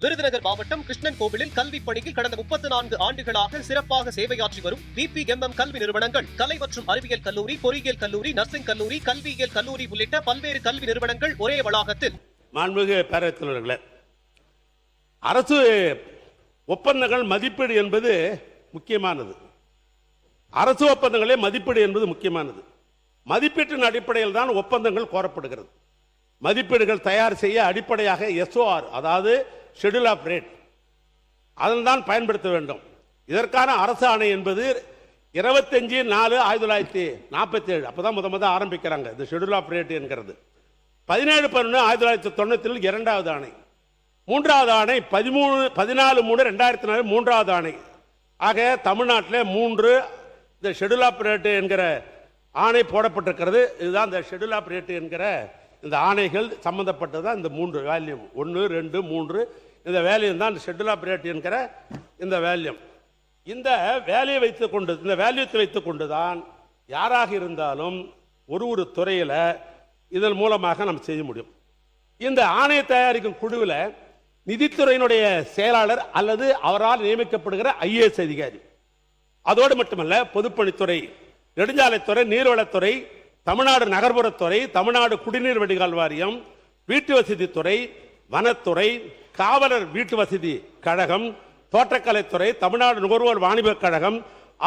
விருதுநகர் மாவட்டம் கிருஷ்ணன் கோவிலில் கல்வி பணியில் கடந்த 34 ஆண்டுகளாக சிறப்பாக சேவையாற்றி வரும் BPMM கல்வி நிறுவனங்கள், கலை மற்றும் அறிவியல் கல்லூரி, பொறியியல் கல்லூரி, நர்சிங் கல்லூரி, கல்வியியல் கல்லூரி உள்ளிட்ட பல்வேறு கல்வி நிறுவனங்கள் ஒரே வளாகத்தில். மாண்புமிகு பேரவைத் தலைவர்களே, அரசு ஒப்பந்தங்கள் மதிப்பீடு என்பது முக்கியமானது. அரசு ஒப்பந்தங்களே மதிப்பீடு என்பது முக்கியமானது. மதிப்பீட்டின் அடிப்படையில் தான் ஒப்பந்தங்கள் கோரப்படுகிறது. மதிப்பீடுகள் தயார் செய்ய அடிப்படையாக SOR, அதாவது ஷெட்யூல் ஆஃப் ரேட், அதில் தான் பயன்படுத்த வேண்டும். இதற்கான அரசு ஆணை என்பது 25/4/1947 அப்பதான் முத ஆரம்பிக்கிறாங்க இந்த ஷெட்யூல் ஆஃப் ரேட் என்கிறது. 17/11/1997 இரண்டாவது ஆணை, மூன்றாவது ஆணை 14/3/2004 மூன்றாவது ஆணை. ஆக தமிழ்நாட்டில் 3 இந்த ஷெட்யூல் ஆஃப் ரேட் என்கிற ஆணை போடப்பட்டிருக்கிறது. இதுதான் இந்த ஷெட்யூல் ஆஃப் ரேட் என்கிற இந்த ஆணைகள் சம்பந்தப்பட்டதான் இந்த 3 வேல்யூம், 1, 2, 3 இந்த வேல்யூம் தான் ஷெட்யூல் ஆஃப் ரேட் என்கிற இந்த வேல்யூம். இந்த வேலையை வைத்துக்கொண்டு, இந்த வேல்யூத்தை வைத்துக்கொண்டு தான் யாராக இருந்தாலும் ஒரு துறையில் இதன் மூலமாக நம்ம செய்ய முடியும். இந்த ஆணைய தயாரிக்கும் குழுவில் நிதித்துறையினுடைய செயலாளர் அல்லது அவரால் நியமிக்கப்படுகிற IAS அதிகாரி, அதோடு மட்டுமல்ல பொதுப்பணித்துறை, நெடுஞ்சாலைத்துறை, நீர்வளத்துறை, தமிழ்நாடு நகர்ப்புறத்துறை, தமிழ்நாடு குடிநீர் வடிகால் வாரியம், வீட்டு வசதித்துறை, வனத்துறை, காவலர் வீட்டு வசதி கழகம், தோட்டக்கலைத்துறை, தமிழ்நாடு நுகர்வோர் வாணிபக் கழகம்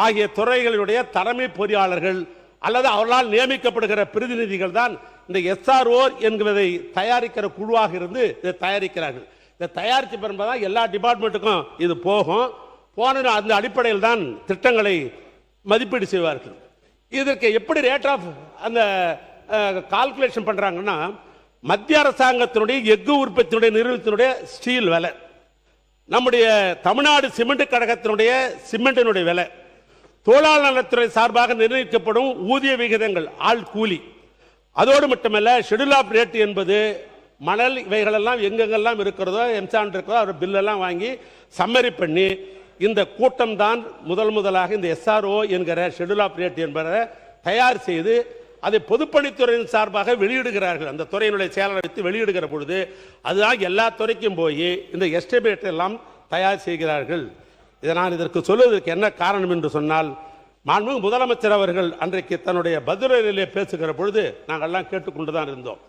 ஆகிய துறைகளுடைய தலைமை பொறியாளர்கள் அல்லது அவர்களால் நியமிக்கப்படுகிற பிரதிநிதிகள் தான் இந்த SRO என்பதை தயாரிக்கிற குழுவாக இருந்து இதை தயாரிக்கிறார்கள். இதை தயாரித்து பெறும்போது எல்லா டிபார்ட்மெண்ட்டுக்கும் இது போகும். போன அந்த அடிப்படையில் தான் திட்டங்களை மதிப்பீடு செய்வார்கள். இதற்கு எப்படி ரேட் ஆஃப் அந்த கால்குலேஷன் பண்றாங்கன்னா, மத்திய அரசாங்கத்தினுடைய எஃகு உற்பத்தியினுடைய நிறுவனத்தினுடைய ஸ்டீல் விலை, நம்முடைய தமிழ்நாடு சிமெண்ட் கழகத்தினுடைய சிமெண்டினுடைய விலை, தொழிலாளர் நலத்துறை சார்பாக நிர்ணயிக்கப்படும் ஊதிய விகிதங்கள், ஆள் கூலி, அதோடு மட்டுமல்ல ஷெட்யூல் ஆஃப் ரேட் என்பது மணல் இவைகளெல்லாம் எங்கெங்கெல்லாம் இருக்கிறதோ எம்சான் இருக்கிறதோ அவர் பில்லெல்லாம் வாங்கி சம்மரி பண்ணி இந்த கூட்டம் தான் முதலாக இந்த SRO என்கிற ஷெட்யூல் ஆஃப் ரேட் என்பதை தயார் செய்து அதை பொதுப்பணித்துறையின் சார்பாக வெளியிடுகிறார்கள். அந்த துறையினுடைய செயலாளர் வைத்து வெளியிடுகிற பொழுது அதுதான் எல்லா துறைக்கும் போய் இந்த எஸ்டிமேட் எல்லாம் தயார் செய்கிறார்கள். இதை நான் இதற்கு சொல்வதற்கு என்ன காரணம் என்று சொன்னால், மாண்புமிகு முதலமைச்சர் அவர்கள் அன்றைக்கு தன்னுடைய பதிலுரையிலே பேசுகிற பொழுது நாங்கள் எல்லாம் கேட்டுக்கொண்டுதான் இருந்தோம்.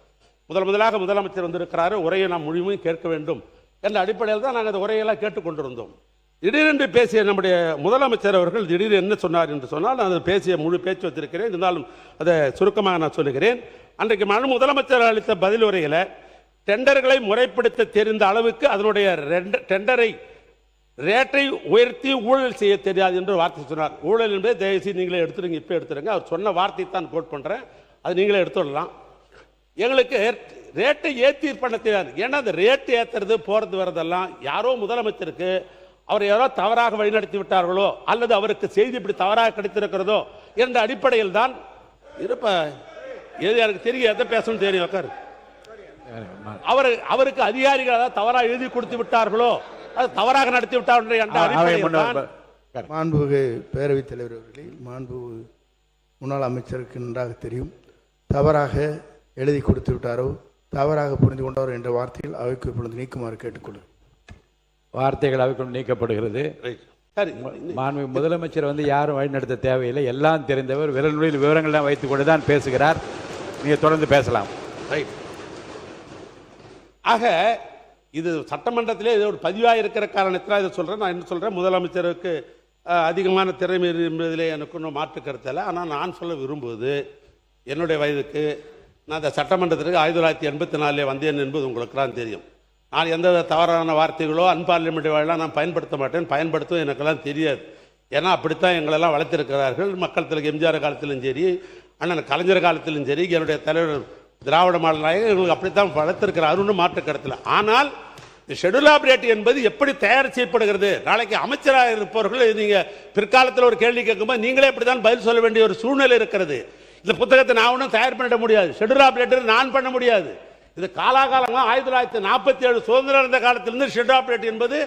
முதலாக முதலமைச்சர் வந்திருக்கிறாரு, உரையை நாம் முழுமையும் கேட்க வேண்டும் என்ற அடிப்படையில் தான் நாங்கள் அந்த உரையெல்லாம் கேட்டுக்கொண்டிருந்தோம். திடீரென்று பேசிய நம்முடைய முதலமைச்சர் அவர்கள் திடீர் என்ன சொன்னார் என்று சொன்னால், நான் பேசிய முழு பேச்சு வச்சிருக்கிறேன், இருந்தாலும் அதை சுருக்கமாக நான் சொல்லுகிறேன். அன்றைக்கு முதலமைச்சர் அளித்த பதில் உரையில் டெண்டர்களை முறைப்படுத்த தெரிந்த அளவுக்கு அதனுடைய டெண்டரை ரேட்டை உயர்த்தி ஊழல் செய்ய தெரியாது என்று வார்த்தை சொன்னார். ஊழல் என்பதை தயவுசெய்து நீங்களே எடுத்துருங்க, இப்போ எடுத்துருங்க. அவர் சொன்ன வார்த்தை தான் கோட் பண்ணுறேன், அது நீங்களே எடுத்துடலாம். எங்களுக்கு ரேட்டை ஏற்றி பண்ண தெரியாது. ஏன்னா அந்த ரேட்டு ஏற்றுறது போகிறது வரதெல்லாம் யாரோ முதலமைச்சருக்கு அவர் யாரோ தவறாக வழிநடத்தி விட்டார்களோ அல்லது அவருக்கு செய்தி இப்படி தவறாக கிடைத்திருக்கிறதோ என்ற அடிப்படையில் தான் இருப்ப. எது எனக்கு தெரியும், எதை பேசணும் தெரியும். அவருக்கு அதிகாரிகள் அதாவது தவறாக எழுதி கொடுத்து விட்டார்களோ, அது தவறாக நடத்தி விட்டார்கள் என்ற அடிப்படையில் தான். மாண்புமிகு பேரவைத் தலைவர் அவர்களே, மாண்புமிகு முன்னாள் அமைச்சருக்கு நன்றாக தெரியும், தவறாக எழுதி கொடுத்து விட்டாரோ, தவறாக புரிந்து கொண்டாரோ என்ற வார்த்தைகள் அவைக்கு இப்பொழுது நீக்குமாறு கேட்டுக்கொள்ளும். வார்த்தைகள் அவைக்குள் நீக்கப்படுகிறது. மாண்புமிகு முதலமைச்சர் யாரும் வழிநடத்த தேவையில்லை, எல்லாம் தெரிந்தவர், விரல்களில் விவரங்கள்லாம் வைத்துக் கொண்டு தான் பேசுகிறார். நீங்கள் தொடர்ந்து பேசலாம். ஆக இது சட்டமன்றத்திலே இது ஒரு பதிவாக இருக்கிற காரணத்தில் இதை சொல்கிறேன். நான் என்ன சொல்கிறேன், முதலமைச்சருக்கு அதிகமான திறமை என்பதிலே எனக்கு ஒன்றும் மாற்று கருத்து இல்லை. ஆனால் நான் சொல்ல விரும்புவது, என்னுடைய வயதுக்கு நான் இந்த சட்டமன்றத்திற்கு 1984 வந்தேன் என்பது உங்களுக்கெல்லாம் தெரியும். நான் எந்த தவறான வார்த்தைகளோ அன்பார்லிமெண்ட் வாயிலாம் நான் பயன்படுத்த மாட்டேன், பயன்படுத்தும் எனக்கெல்லாம் தெரியாது. ஏன்னா அப்படித்தான் எங்களெல்லாம் வளர்த்திருக்கிறார்கள். மக்கள் தலைவர் எம்ஜிஆர் காலத்திலும் சரி, அண்ணன் கலைஞர் காலத்திலும் சரி, என்னுடைய தலைவர் திராவிட மாடல் நாயகர் எங்களுக்கு அப்படித்தான் வளர்த்திருக்கிறார், ஒன்றும் மாற்று கருத்தில். ஆனால் ஷெட்யூல் ஆஃப் ரேட் என்பது எப்படி தயார் செய்யப்படுகிறது, நாளைக்கு அமைச்சராக இருப்பவர்கள் நீங்கள் பிற்காலத்தில் ஒரு கேள்வி கேட்கும்போது நீங்களே இப்படி தான் பதில் சொல்ல வேண்டிய ஒரு சூழ்நிலை இருக்கிறது. இந்த புத்தகத்தை நான் ஒன்றும் தயார் பண்ணிட முடியாது, ஷெட்யூல் ஆஃப் ரேட் நான் பண்ண முடியாது. இது காலாகாலமாக 1947 சுதந்திரம் இருந்த காலத்திலிருந்து ஷெட்யூல் ஆஃப் ரேட் என்பது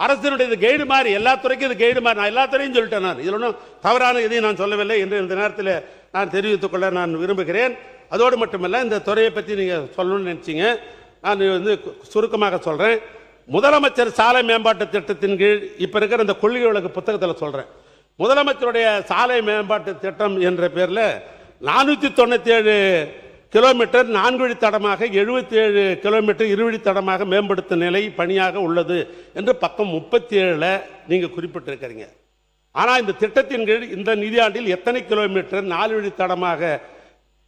அரசினுடைய இது கைடு மாதிரி, எல்லா துறைக்கும் இது கைடு மாதிரி. நான் எல்லா துறையும் சொல்லிட்டேன். நான் இதில் ஒன்றும் தவறான எதையும் நான் சொல்லவில்லை என்று இந்த நேரத்தில் நான் தெரிவித்துக் கொள்ள நான் விரும்புகிறேன். அதோடு மட்டுமல்ல, இந்த துறையை பற்றி நீங்கள் சொல்லணும்னு நினச்சிங்க, நான் சுருக்கமாக சொல்கிறேன். முதலமைச்சர் சாலை மேம்பாட்டு திட்டத்தின் கீழ் இப்ப இருக்கிற இந்த கொள்கை விளக்கு புத்தகத்தில் சொல்றேன். முதலமைச்சருடைய சாலை மேம்பாட்டு திட்டம் என்ற பேர்ல 497 கிலோமீட்டர் 4 வழித்தடமாக 77 கிலோமீட்டர் 2 வழித்தடமாக மேம்படுத்தும் நிலை பணியாக உள்ளது என்று பக்கம் 37 நீங்க குறிப்பிட்டிருக்கிறீங்க. ஆனா இந்த திட்டத்தின் கீழ் இந்த நிதியாண்டில் எத்தனை கிலோமீட்டர் 4 வழித்தடமாக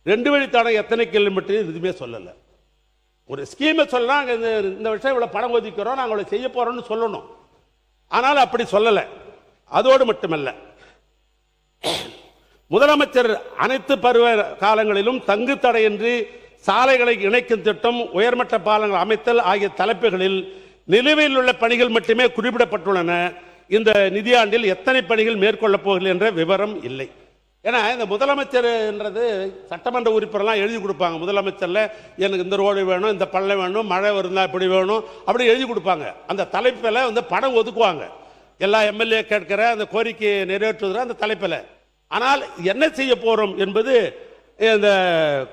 2 வழித்தடம் எத்தனை கிலோமீட்டர் எதுவுமே சொல்லல. ஒரு ஸ்கீமை சொல்லலாம், இந்த விஷயம் இவ்வளவு பணம் ஒதுக்கிறோம், நாங்கள் இவ்வளவு செய்ய போறோம்னு சொல்லணும். ஆனால் அப்படி சொல்லல. அதோடு மட்டுமல்ல, முதலமைச்சர் அனைத்து பருவ காலங்களிலும் தங்கு தடையின்றி சாலைகளை இணைக்கும் திட்டம், உயர்மட்ட பாலங்கள் அமைத்தல் ஆகிய தலைப்புகளில் நிலுவையில் உள்ள பணிகள் மட்டுமே குறிப்பிடப்பட்டுள்ளன. இந்த நிதியாண்டில் எத்தனை பணிகள் மேற்கொள்ளப் போகிறது என்ற விவரம் இல்லை. ஏன்னா இந்த முதலமைச்சர் என்றது சட்டமன்ற உறுப்பினர்லாம் எழுதி கொடுப்பாங்க. முதலமைச்சர்ல எனக்கு இந்த ரோடு வேணும், இந்த பள்ளம் வேணும், மழை வருந்தா இப்படி வேணும், அப்படி எழுதி கொடுப்பாங்க. அந்த தலைப்பில் வந்து பணம் ஒதுக்குவாங்க. எல்லா எம்எல்ஏ கேட்கிற அந்த கோரிக்கையை நிறைவேற்றுகிற அந்த தலைப்பில். ஆனால் என்ன செய்ய போறோம் என்பது இந்த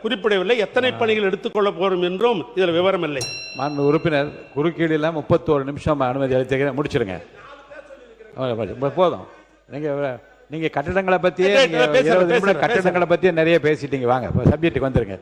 குறிப்பிடவில்லை. எத்தனை பணிகள் எடுத்துக்கொள்ள போறோம் என்றும் இதில் விவரம் இல்லை. மாண்பு உறுப்பினர் குறுக்கீடு 31 நிமிஷம் அனுமதி அளித்த முடிச்சிருங்க. போதும். நீங்க கட்டடங்களை பத்தியே கட்டடங்களை பத்தியே நிறைய பேசிட்டீங்க. வாங்க சப்ஜெக்டுக்கு வந்துருங்க.